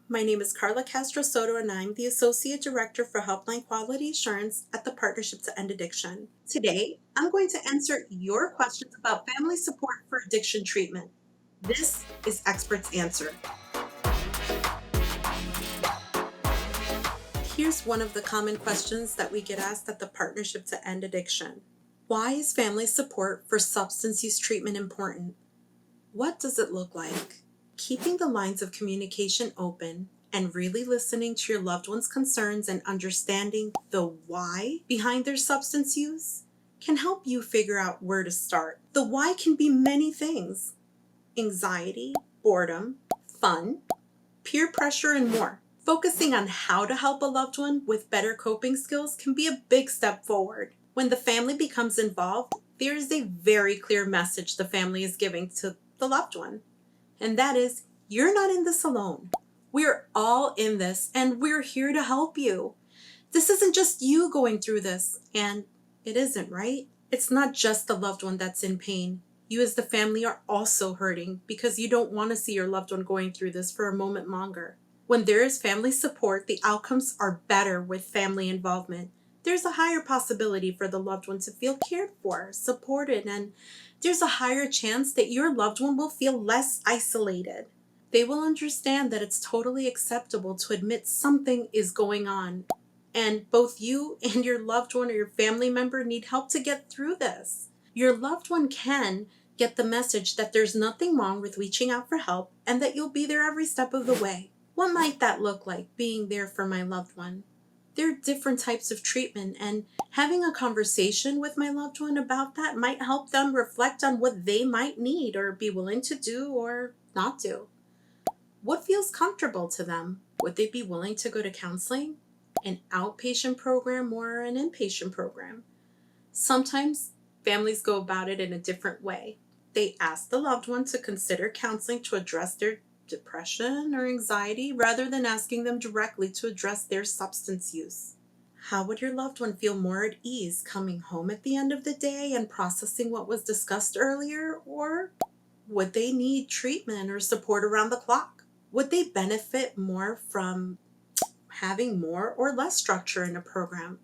My name is Karla Castro-Soto and I'm the Associate Director for Helpline Quality Assurance at the Partnership to End Addiction. Today, I'm going to answer your questions about family support for addiction treatment. This is Experts Answer. Here's one of the common questions that we get asked at the Partnership to End Addiction. Why is family support for substance use treatment important? What does it look like? Keeping the lines of communication open and really listening to your loved one's concerns and understanding the why behind their substance use can help you figure out where to start. The why can be many things: anxiety, boredom, fun, peer pressure, and more. Focusing on how to help a loved one with better coping skills can be a big step forward. When the family becomes involved, there is a very clear message the family is giving to the loved one. And that is, you're not in this alone. We're all in this, and we're here to help you. This isn't just you going through this, and it isn't, right? It's not just the loved one that's in pain. You as the family are also hurting because you don't want to see your loved one going through this for a moment longer. When there is family support, the outcomes are better with family involvement. There's a higher possibility for the loved one to feel cared for, supported, and there's a higher chance that your loved one will feel less isolated. They will understand that it's totally acceptable to admit something is going on, and both you and your loved one or your family member need help to get through this. Your loved one can get the message that there's nothing wrong with reaching out for help and that you'll be there every step of the way. What might that look like, being there for my loved one? There are different types of treatment, and having a conversation with my loved one about that might help them reflect on what they might need or be willing to do or not do. What feels comfortable to them? Would they be willing to go to counseling, an outpatient program, or an inpatient program? Sometimes families go about it in a different way. They ask the loved one to consider counseling to address their depression or anxiety rather than asking them directly to address their substance use. How would your loved one feel more at ease coming home at the end of the day and processing what was discussed earlier? Or would they need treatment or support around the clock? Would they benefit more from having more or less structure in a program?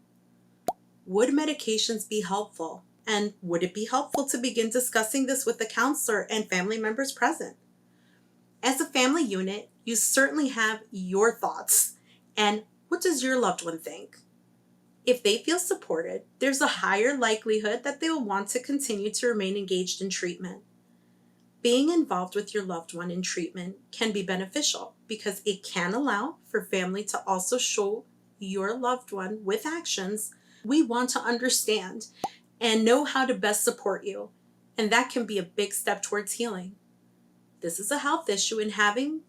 Would medications be helpful? And would it be helpful to begin discussing this with the counselor and family members present? As a family unit, you certainly have your thoughts. And what does your loved one think? If they feel supported, there's a higher likelihood that they will want to continue to remain engaged in treatment. Being involved with your loved one in treatment can be beneficial because it can allow for family to also show your loved one with actions. We want to understand and know how to best support you, and that can be a big step towards healing. This is a health issue, and having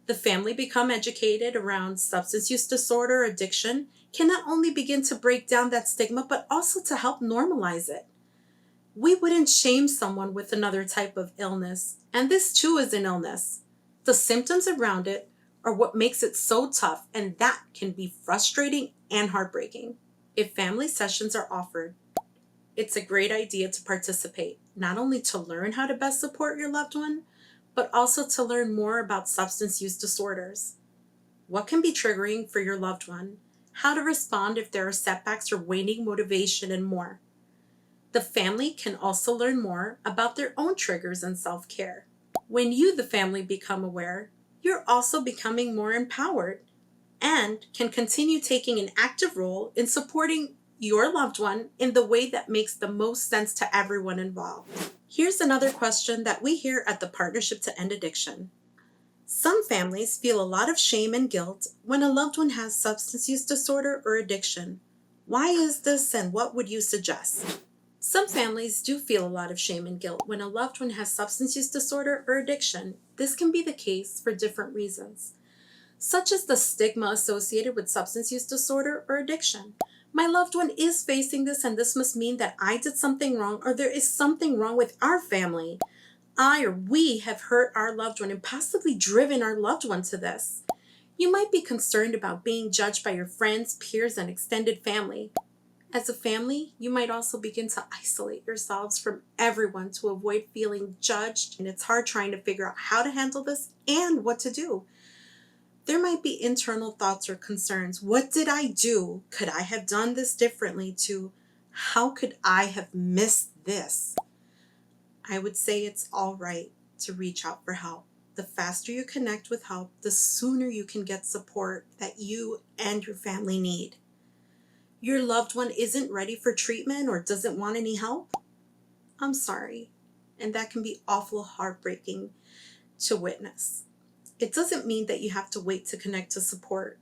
the family become educated around substance use disorder or addiction can not only begin to break down that stigma, but also to help normalize it. We wouldn't shame someone with another type of illness, and this too is an illness. The symptoms around it are what makes it so tough, and that can be frustrating and heartbreaking. If family sessions are offered, it's a great idea to participate, not only to learn how to best support your loved one, but also to learn more about substance use disorders. What can be triggering for your loved one? How to respond if there are setbacks or waning motivation, and more. The family can also learn more about their own triggers and self-care. When you, the family, become aware, you're also becoming more empowered and can continue taking an active role in supporting your loved one in the way that makes the most sense to everyone involved. Here's another question that we hear at the Partnership to End Addiction. Some families feel a lot of shame and guilt when a loved one has substance use disorder or addiction. Why is this, and what would you suggest? Some families do feel a lot of shame and guilt when a loved one has substance use disorder or addiction. This can be the case for different reasons, such as the stigma associated with substance use disorder or addiction. My loved one is facing this, and this must mean that I did something wrong, or there is something wrong with our family. I or we have hurt our loved one and possibly driven our loved one to this. You might be concerned about being judged by your friends, peers, and extended family. As a family, you might also begin to isolate yourselves from everyone to avoid feeling judged, and it's hard trying to figure out how to handle this and what to do. There might be internal thoughts or concerns. What did I do? Could I have done this differently? To how could I have missed this? I would say it's all right to reach out for help. The faster you connect with help, the sooner you can get support that you and your family need. Your loved one isn't ready for treatment or doesn't want any help? I'm sorry. And that can be awful heartbreaking to witness. It doesn't mean that you have to wait to connect to support.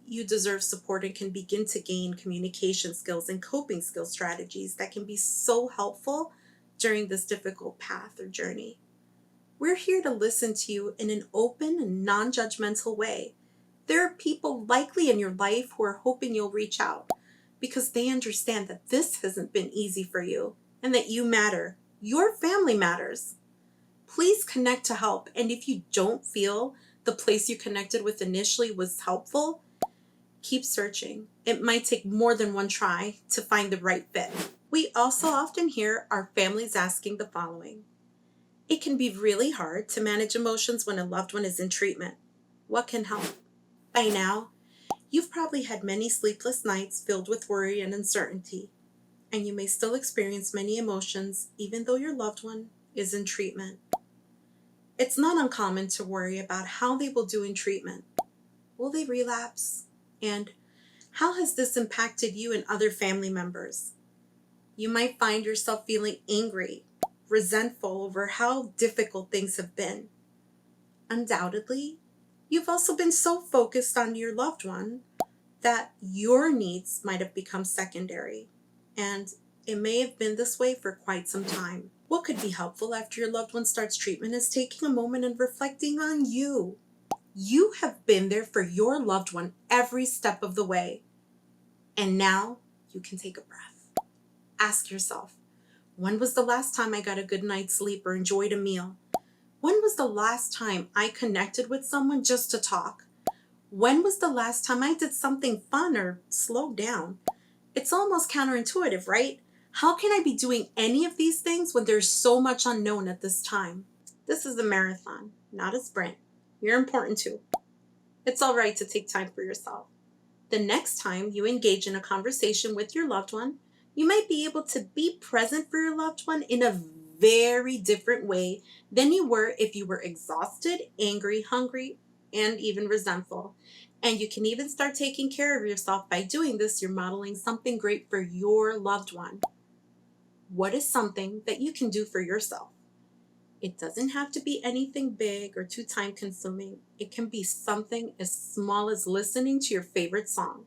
You deserve support and can begin to gain communication skills and coping skill strategies that can be so helpful during this difficult path or journey. We're here to listen to you in an open and non-judgmental way. There are people likely in your life who are hoping you'll reach out because they understand that this hasn't been easy for you and that you matter. Your family matters. Please connect to help, and if you don't feel the place you connected with initially was helpful, keep searching. It might take more than one try to find the right fit. We also often hear our families asking the following. It can be really hard to manage emotions when a loved one is in treatment. What can help? By now, you've probably had many sleepless nights filled with worry and uncertainty, and you may still experience many emotions even though your loved one is in treatment. It's not uncommon to worry about how they will do in treatment. Will they relapse? And how has this impacted you and other family members? You might find yourself feeling angry, resentful over how difficult things have been. Undoubtedly, you've also been so focused on your loved one that your needs might have become secondary, and it may have been this way for quite some time. What could be helpful after your loved one starts treatment is taking a moment and reflecting on you. You have been there for your loved one every step of the way, and now you can take a breath. Ask yourself, when was the last time I got a good night's sleep or enjoyed a meal? When was the last time I connected with someone just to talk? When was the last time I did something fun or slowed down? It's almost counterintuitive, right? How can I be doing any of these things when there's so much unknown at this time? This is a marathon, not a sprint. You're important too. It's all right to take time for yourself. The next time you engage in a conversation with your loved one, you might be able to be present for your loved one in a very different way than you were if you were exhausted, angry, hungry, and even resentful. And you can even start taking care of yourself. By doing this, you're modeling something great for your loved one. What is something that you can do for yourself? It doesn't have to be anything big or too time-consuming. It can be something as small as listening to your favorite song,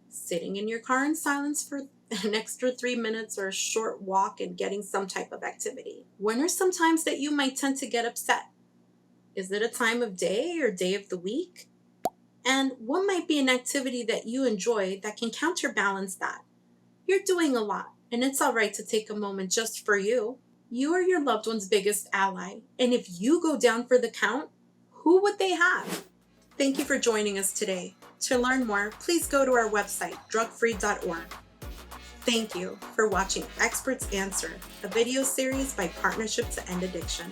sitting in your car in silence for an extra 3 minutes, or a short walk and getting some type of activity. When are some times that you might tend to get upset? Is it a time of day or day of the week? And what might be an activity that you enjoy that can counterbalance that? You're doing a lot, and it's all right to take a moment just for you. You are your loved one's biggest ally, and if you go down for the count, who would they have? Thank you for joining us today. To learn more, please go to our website, drugfree.org. Thank you for watching Experts Answer, a video series by Partnership to End Addiction.